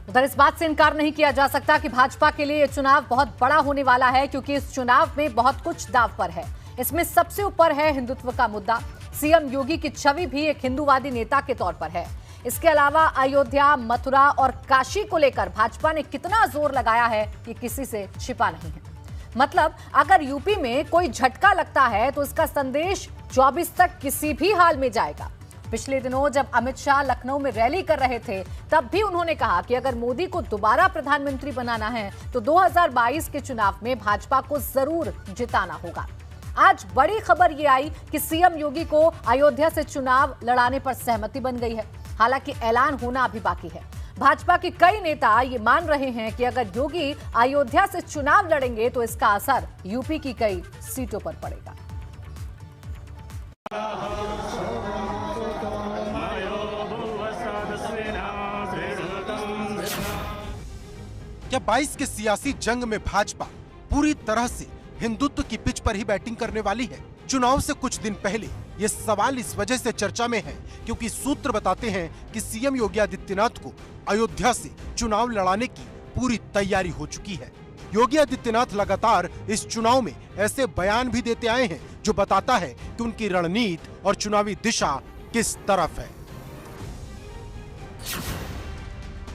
उधर इस बात से इनकार नहीं किया जा सकता कि भाजपा के लिए ये चुनाव बहुत बड़ा होने वाला है, क्योंकि इस चुनाव में बहुत कुछ दांव पर है। इसमें सबसे ऊपर है हिंदुत्व का मुद्दा। सीएम योगी की छवि भी एक हिंदूवादी नेता के तौर पर है। इसके अलावा अयोध्या, मथुरा और काशी को लेकर भाजपा ने कितना जोर लगाया है, ये किसी से छिपा नहीं है। मतलब अगर यूपी में कोई झटका लगता है तो इसका संदेश 24 तक किसी भी हाल में जाएगा। पिछले दिनों जब अमित शाह लखनऊ में रैली कर रहे थे, तब भी उन्होंने कहा कि अगर मोदी को दोबारा प्रधानमंत्री बनाना है तो 2022 के चुनाव में भाजपा को जरूर जिताना होगा। आज बड़ी खबर ये आई कि सीएम योगी को अयोध्या से चुनाव लड़ाने पर सहमति बन गई है। हालांकि ऐलान होना अभी बाकी है। भाजपा के कई नेता ये मान रहे हैं कि अगर योगी अयोध्या से चुनाव लड़ेंगे तो इसका असर यूपी की कई सीटों पर पड़ेगा। क्या 22 के सियासी जंग में भाजपा पूरी तरह से हिंदुत्व की पिच पर ही बैटिंग करने वाली है? चुनाव से कुछ दिन पहले ये सवाल इस वजह से चर्चा में है क्योंकि सूत्र बताते हैं कि सीएम योगी आदित्यनाथ को अयोध्या से चुनाव लड़ाने की पूरी तैयारी हो चुकी है। योगी आदित्यनाथ लगातार इस चुनाव में ऐसे बयान भी देते आए हैं जो बताता है कि उनकी रणनीति और चुनावी दिशा किस तरफ है।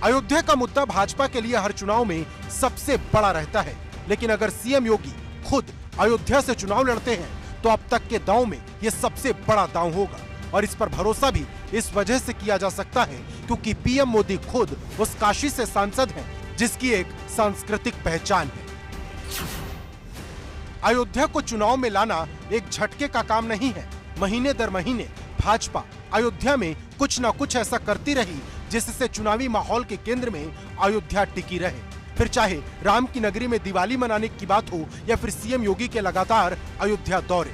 अयोध्या का मुद्दा भाजपा के लिए हर चुनाव में सबसे बड़ा रहता है, लेकिन अगर सीएम योगी खुद अयोध्या से चुनाव लड़ते हैं तो अब तक के दांव में यह सबसे बड़ा दांव होगा। और इस पर भरोसा भी इस वजह से किया जा सकता है क्योंकि पीएम मोदी खुद उस काशी से सांसद हैं जिसकी एक सांस्कृतिक पहचान है। अयोध्या को चुनाव में लाना एक झटके का काम नहीं है। महीने दर महीने भाजपा अयोध्या में कुछ न कुछ ऐसा करती रही जिससे चुनावी माहौल के केंद्र में अयोध्या टिकी रहे। फिर चाहे राम की नगरी में दिवाली मनाने की बात हो या फिर सीएम योगी के लगातार अयोध्या दौरे,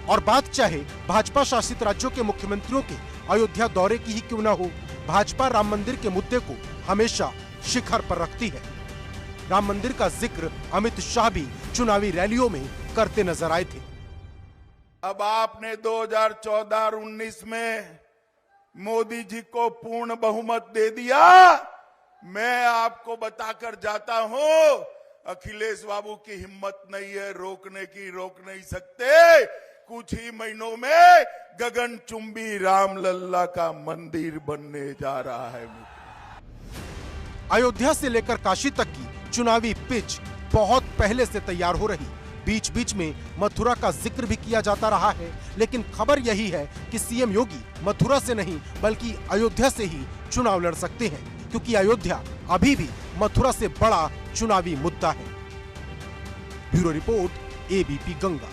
और बात चाहे भाजपा शासित राज्यों के मुख्यमंत्रियों के अयोध्या दौरे की ही क्यों न हो, भाजपा राम मंदिर के मुद्दे को हमेशा शिखर पर रखती है। राम मंदिर का जिक्र अमित शाह भी चुनावी रैलियों में करते नजर आए थे। अब आपने 2014 और 19 में मोदी जी को पूर्ण बहुमत दे दिया। मैं आपको बताकर जाता हूं, अखिलेश बाबू की हिम्मत नहीं है रोकने की, रोक नहीं सकते। कुछ ही महीनों में गगनचुंबी रामलल्ला का मंदिर बनने जा रहा है। अयोध्या से लेकर काशी तक की चुनावी पिच बहुत पहले से तैयार हो रही। बीच बीच में मथुरा का जिक्र भी किया जाता रहा है, लेकिन खबर यही है कि सीएम योगी मथुरा से नहीं बल्कि अयोध्या से ही चुनाव लड़ सकते हैं, क्योंकि अयोध्या अभी भी मथुरा से बड़ा चुनावी मुद्दा है। Bureau report, ABP Ganga.